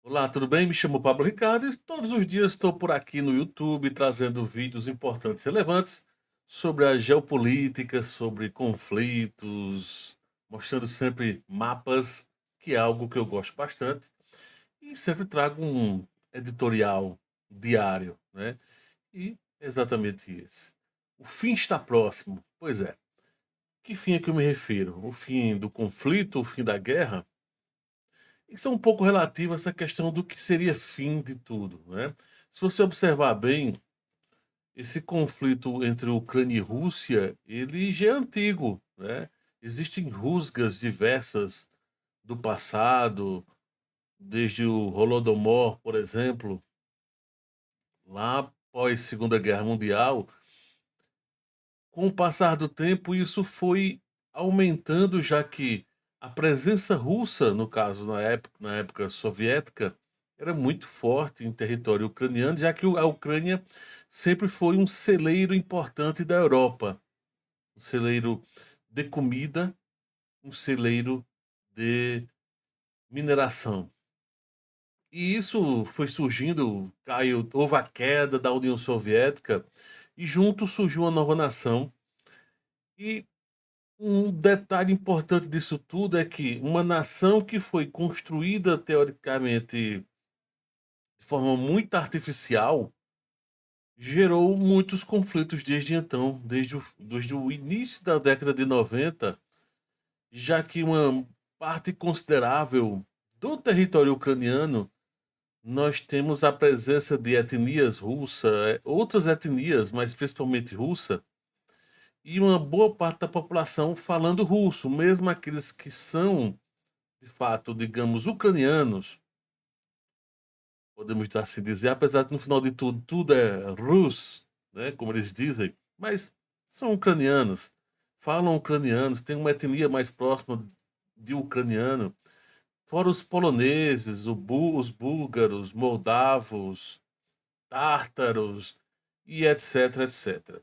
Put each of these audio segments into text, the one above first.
Olá, tudo bem? Me chamo Pablo Ricardo e todos os dias estou por aqui no YouTube trazendo vídeos importantes e relevantes sobre a geopolítica, sobre conflitos, mostrando sempre mapas, que é algo que eu gosto bastante, e sempre trago um editorial diário, né? E é exatamente esse. O fim está próximo. Pois é. Que fim é que eu me refiro? O fim do conflito, o fim da guerra? Isso é um pouco relativo a essa questão do que seria fim de tudo, né? Se você observar bem, esse conflito entre Ucrânia e Rússia, ele já é antigo, né? Existem rusgas diversas do passado, desde o Holodomor, por exemplo, lá após Segunda Guerra Mundial. Com o passar do tempo, isso foi aumentando, já que a presença russa, no caso, na época soviética, era muito forte em território ucraniano, já que a Ucrânia sempre foi um celeiro importante da Europa, um celeiro de comida, um celeiro de mineração. E isso foi surgindo, houve a queda da União Soviética, e junto surgiu uma nova nação. E um detalhe importante disso tudo é que uma nação que foi construída teoricamente de forma muito artificial gerou muitos conflitos desde então, desde o início da década de 90, já que uma parte considerável do território ucraniano nós temos a presença de etnias russas, outras etnias, mas principalmente russa, e uma boa parte da população falando russo, mesmo aqueles que são de fato, digamos, ucranianos, podemos assim dizer, apesar que no final de tudo, tudo é rus, né, como eles dizem, mas são ucranianos, falam ucranianos, têm uma etnia mais próxima de ucraniano, fora os poloneses, os búlgaros, moldavos, tártaros e etc, etc.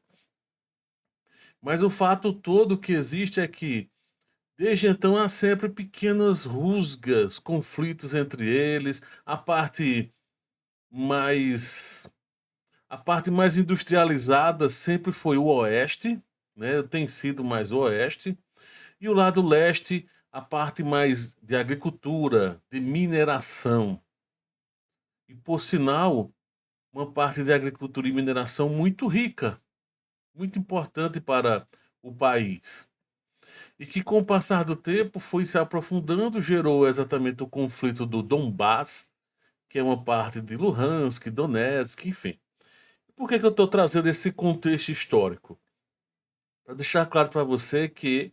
Mas o fato todo que existe é que desde então há sempre pequenas rusgas, conflitos entre eles. Mais a parte mais industrializada sempre foi o oeste, né? Tem sido mais o oeste, e o lado leste, a parte mais de agricultura, de mineração. E por sinal, uma parte de agricultura e mineração muito rica, muito importante para o país. E que com o passar do tempo foi se aprofundando, gerou exatamente o conflito do Donbass, que é uma parte de Luhansk, Donetsk, enfim. Por que eu estou trazendo esse contexto histórico? Para deixar claro para você que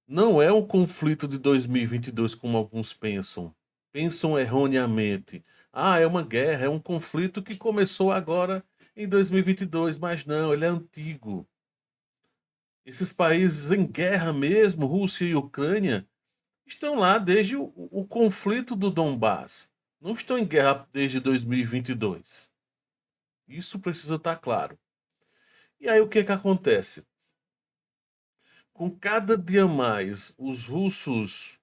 não é um conflito de 2022 como alguns pensam. Pensam erroneamente. Ah, é uma guerra, é um conflito que começou agora em 2022, mas não, ele é antigo. Esses países em guerra mesmo, Rússia e Ucrânia, estão lá desde o conflito do Donbass. Não estão em guerra desde 2022. Isso precisa estar claro. E aí o que que acontece? Com cada dia mais, os russos,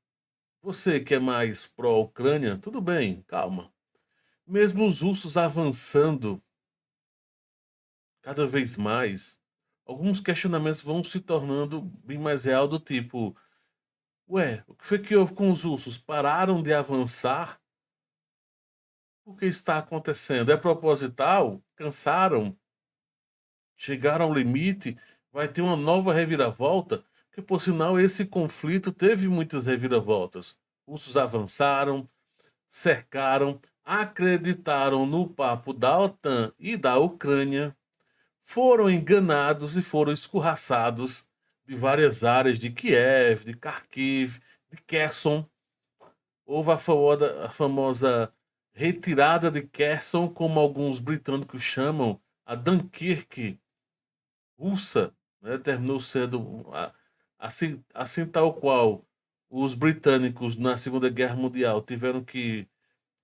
você que é mais pró-Ucrânia, tudo bem, calma. Mesmo os russos avançando cada vez mais, alguns questionamentos vão se tornando bem mais real do tipo, ué, o que foi que houve com os russos? Pararam de avançar? O que está acontecendo? É proposital? Cansaram? Chegaram ao limite? Vai ter uma nova reviravolta? Que, por sinal, esse conflito teve muitas reviravoltas. Russos avançaram, cercaram, acreditaram no papo da OTAN e da Ucrânia, foram enganados e foram escorraçados de várias áreas de Kiev, de Kharkiv, de Kherson. Houve a famosa retirada de Kherson, como alguns britânicos chamam, a Dunkirk russa, né? Terminou sendo assim tal qual os britânicos na Segunda Guerra Mundial tiveram que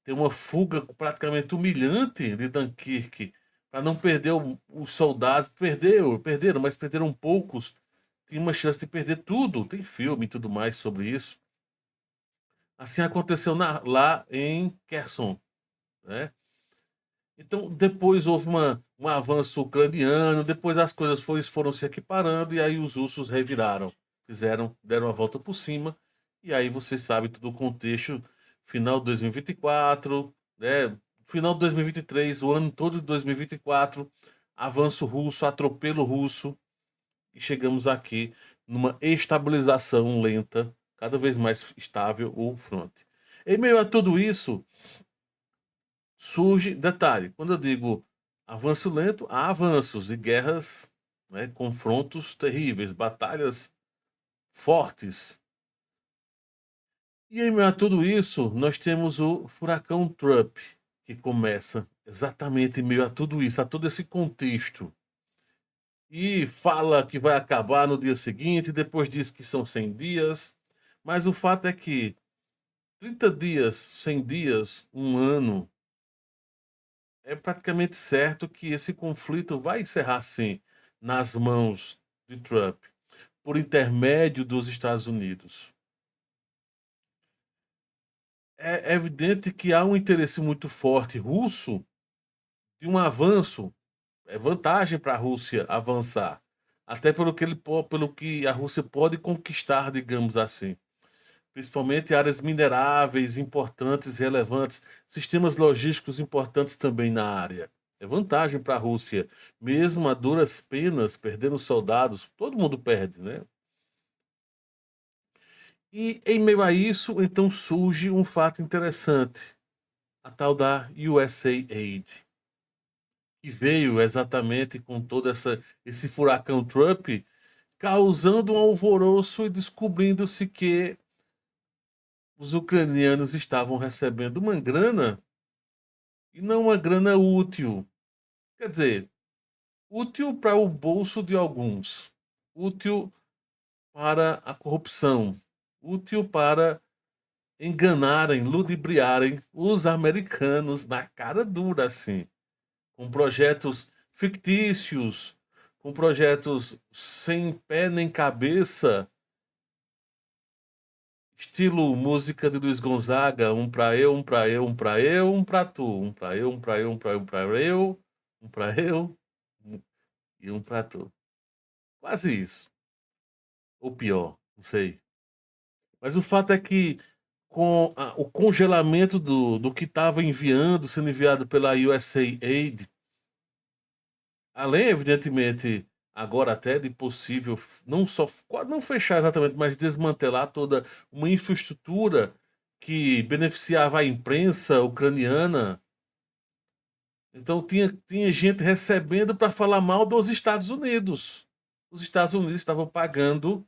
ter uma fuga praticamente humilhante de Dunkirk para não perder os soldados. Perderam, mas perderam poucos. Tinha uma chance de perder tudo. Tem filme e tudo mais sobre isso. Assim aconteceu lá em Kherson. né? Então, depois houve um avanço ucraniano, depois as coisas foram se equiparando, e aí os russos reviraram, deram a volta por cima, e aí você sabe todo o contexto, final de 2024, né? Final de 2023, o ano todo de 2024, avanço russo, atropelo russo, e chegamos aqui numa estabilização lenta, cada vez mais estável o fronte. Em meio a tudo isso, surge, detalhe, quando eu digo avanço lento, há avanços e guerras, né, confrontos terríveis, batalhas fortes. E em meio a tudo isso, nós temos o furacão Trump, que começa exatamente em meio a tudo isso, a todo esse contexto. E fala que vai acabar no dia seguinte, depois diz que são 100 dias. Mas o fato é que 30 dias, 100 dias, um ano, é praticamente certo que esse conflito vai encerrar sim nas mãos de Trump, por intermédio dos Estados Unidos. É evidente que há um interesse muito forte russo de um avanço, é vantagem para a Rússia avançar, até pelo que a Rússia pode conquistar, digamos assim. Principalmente áreas mineráveis importantes e relevantes, sistemas logísticos importantes também na área. É vantagem para a Rússia, mesmo a duras penas, perdendo soldados, todo mundo perde, né? E em meio a isso, então surge um fato interessante, a tal da USAID, que veio exatamente com esse furacão Trump, causando um alvoroço e descobrindo-se que os ucranianos estavam recebendo uma grana e não uma grana útil. Quer dizer, útil para o bolso de alguns, útil para a corrupção, útil para enganarem, ludibriarem os americanos na cara dura, assim, com projetos fictícios, com projetos sem pé nem cabeça, estilo música de Luiz Gonzaga, um pra eu, um pra eu, um pra eu, um pra tu, um pra eu, um pra eu, um pra eu, um pra eu, um pra eu e um pra tu. Quase isso. Ou pior, não sei. Mas o fato é que com o congelamento do que estava sendo enviado pela USAID, além, evidentemente, agora até de possível não só não fechar exatamente, mas desmantelar toda uma infraestrutura que beneficiava a imprensa ucraniana. Então tinha gente recebendo para falar mal dos Estados Unidos. Os Estados Unidos estavam pagando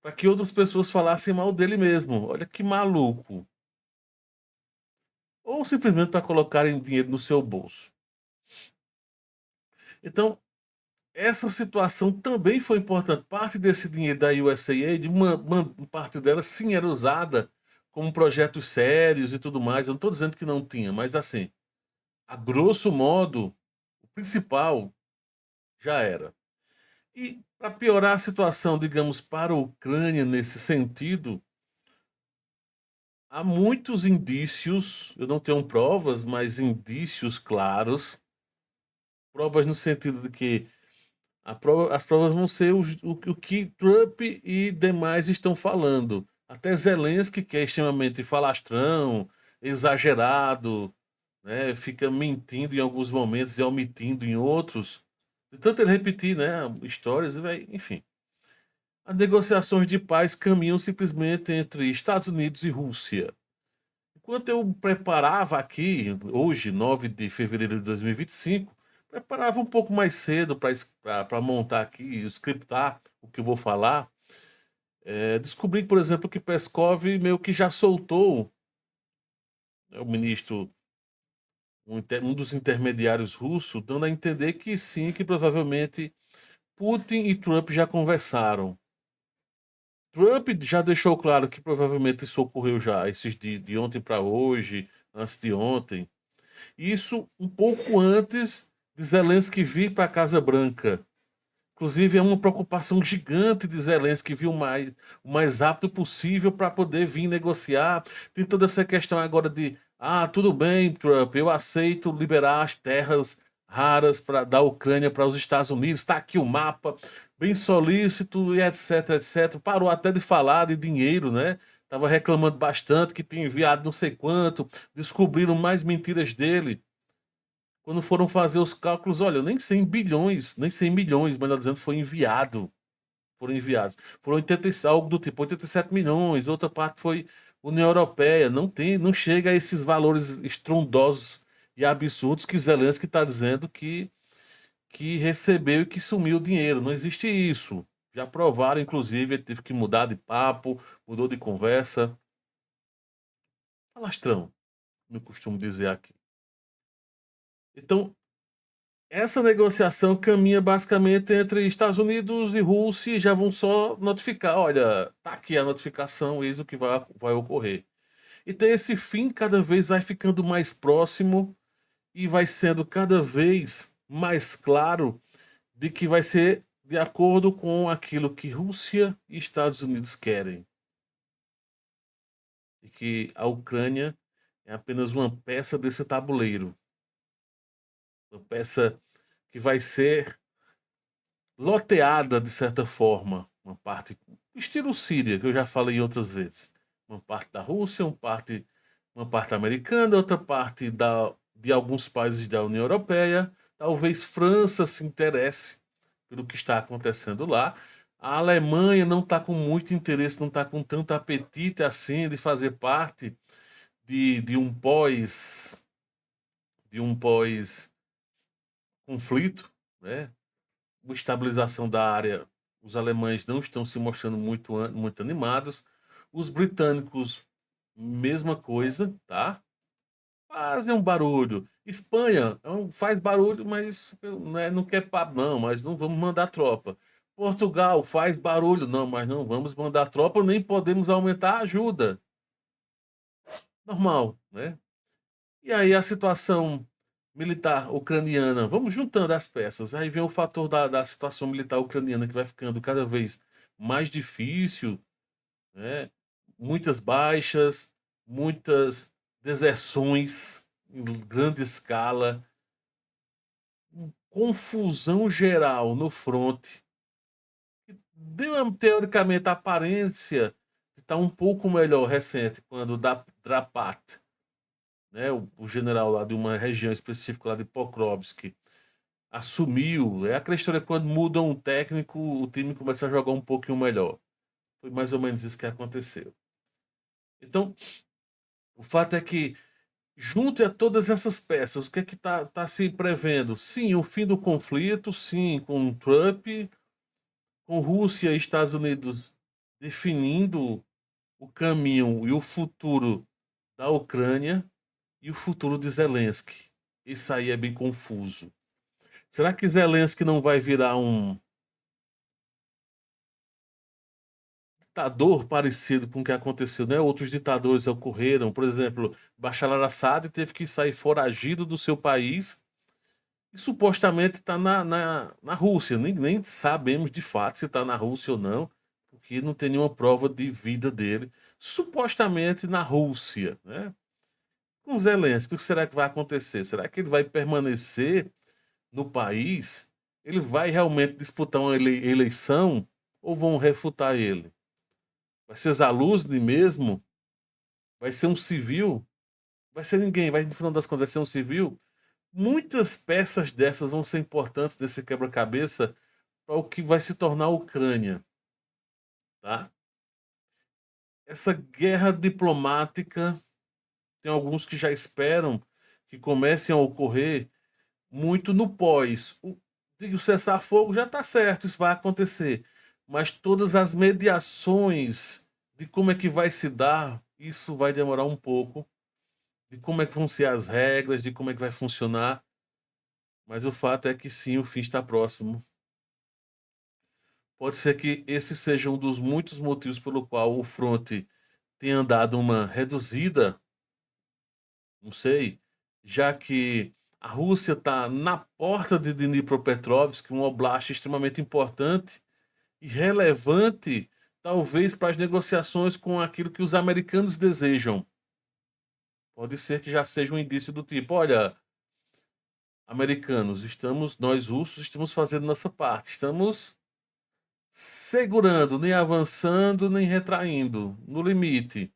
para que outras pessoas falassem mal dele mesmo. Olha que maluco. Ou simplesmente para colocarem dinheiro no seu bolso. Então, essa situação também foi importante. Parte desse dinheiro da USAID, uma parte dela sim era usada como projetos sérios e tudo mais. Eu não estou dizendo que não tinha, mas assim, a grosso modo, o principal já era. E para piorar a situação, digamos, para a Ucrânia nesse sentido, há muitos indícios, eu não tenho provas, mas indícios claros, provas no sentido de que as provas vão ser o que Trump e demais estão falando. Até Zelensky, que é extremamente falastrão, exagerado, né, fica mentindo em alguns momentos e omitindo em outros. De tanto ele repetir, né, histórias, enfim. As negociações de paz caminham simplesmente entre Estados Unidos e Rússia. Enquanto eu preparava aqui, hoje, 9 de fevereiro de 2025, preparava um pouco mais cedo para montar aqui, scriptar o que eu vou falar. Descobri, por exemplo, que Peskov meio que já soltou, né, o ministro, um dos intermediários russos, dando a entender que sim, que provavelmente Putin e Trump já conversaram. Trump já deixou claro que provavelmente isso ocorreu já, esses de ontem para hoje, antes de ontem. Isso um pouco antes de Zelensky vir para a Casa Branca. Inclusive, é uma preocupação gigante de Zelensky vir o mais rápido possível para poder vir negociar. Tem toda essa questão agora de Ah, tudo bem, Trump, eu aceito liberar as terras raras da Ucrânia para os Estados Unidos. Está aqui o mapa, bem solícito e etc, etc. Parou até de falar de dinheiro, né? Tava reclamando bastante que tinha enviado não sei quanto, descobriram mais mentiras dele. Quando foram fazer os cálculos, olha, nem 100 bilhões, nem 100 milhões, melhor dizendo, foi enviado. Foram enviados. Foram 80, algo do tipo 87 milhões, outra parte foi União Europeia. Não tem, não chega a esses valores estrondosos e absurdos que Zelensky está dizendo que recebeu e que sumiu o dinheiro. Não existe isso. Já provaram, inclusive, ele teve que mudar de papo, mudou de conversa. Falastrão, me costumo dizer aqui. Então, essa negociação caminha basicamente entre Estados Unidos e Rússia e já vão só notificar, olha, tá aqui a notificação, eis o que vai ocorrer. Então esse fim cada vez vai ficando mais próximo e vai sendo cada vez mais claro de que vai ser de acordo com aquilo que Rússia e Estados Unidos querem. E que a Ucrânia é apenas uma peça desse tabuleiro. Uma peça que vai ser loteada de certa forma, uma parte estilo Síria, que eu já falei outras vezes, uma parte da Rússia, uma parte americana, outra parte de alguns países da União Europeia, talvez França se interesse pelo que está acontecendo lá. A Alemanha não está com muito interesse, não está com tanto apetite assim de fazer parte de um pós conflito, né? Uma estabilização da área, os alemães não estão se mostrando muito animados. Os britânicos, mesma coisa, tá? Fazem um barulho. Espanha faz barulho, mas né, não quer papo, não, mas não vamos mandar tropa. Portugal faz barulho, não, mas não vamos mandar tropa, nem podemos aumentar a ajuda. Normal, né? E aí a situação militar ucraniana, vamos juntando as peças. Aí vem o fator da situação militar ucraniana que vai ficando cada vez mais difícil, né? Muitas baixas, muitas deserções em grande escala, confusão geral no fronte. Deu teoricamente a aparência de estar um pouco melhor recente, quando da Drapat, né, o general lá de uma região específica lá de Pokrovsk, assumiu. É aquela história quando mudam um técnico, o time começa a jogar um pouquinho melhor. Foi mais ou menos isso que aconteceu. Então, o fato é que, junto a todas essas peças, o que é que tá se prevendo? Sim, o fim do conflito, sim, com Trump, com Rússia e Estados Unidos definindo o caminho e o futuro da Ucrânia e o futuro de Zelensky. Isso aí é bem confuso. Será que Zelensky não vai virar um ditador parecido com o que aconteceu, né? Outros ditadores ocorreram, por exemplo, Bashar al-Assad teve que sair foragido do seu país e supostamente está na Rússia. Nem sabemos de fato se está na Rússia ou não, porque não tem nenhuma prova de vida dele. Supostamente na Rússia, né? Com Zelensky, o que será que vai acontecer? Será que ele vai permanecer no país? Ele vai realmente disputar uma eleição ou vão refutar ele? Vai ser Zaluzny mesmo? Vai ser um civil? Vai ser ninguém? Vai, no final das contas, vai ser um civil? Muitas peças dessas vão ser importantes desse quebra-cabeça para o que vai se tornar a Ucrânia, tá? Essa guerra diplomática, tem alguns que já esperam que comecem a ocorrer muito no pós. O cessar-fogo já está certo, isso vai acontecer. Mas todas as mediações de como é que vai se dar, isso vai demorar um pouco. De como é que vão ser as regras, de como é que vai funcionar. Mas o fato é que sim, o fim está próximo. Pode ser que esse seja um dos muitos motivos pelo qual o fronte tenha dado uma reduzida, não sei, já que a Rússia está na porta de Dnipropetrovsk, um oblast extremamente importante e relevante, talvez para as negociações com aquilo que os americanos desejam. Pode ser que já seja um indício do tipo, olha, americanos, nós russos estamos fazendo nossa parte, estamos segurando, nem avançando, nem retraindo, no limite.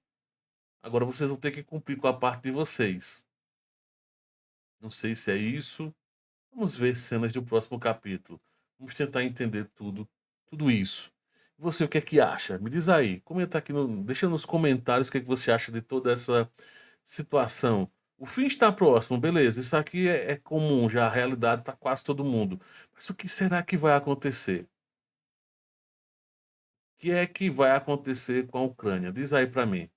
Agora vocês vão ter que cumprir com a parte de vocês. Não sei se é isso. Vamos ver cenas do próximo capítulo. Vamos tentar entender tudo isso. E você, o que é que acha? Me diz aí. Comenta aqui, deixa nos comentários o que é que você acha de toda essa situação. O fim está próximo, beleza. Isso aqui é comum, já a realidade está quase todo mundo. Mas o que será que vai acontecer? O que é que vai acontecer com a Ucrânia? Diz aí para mim.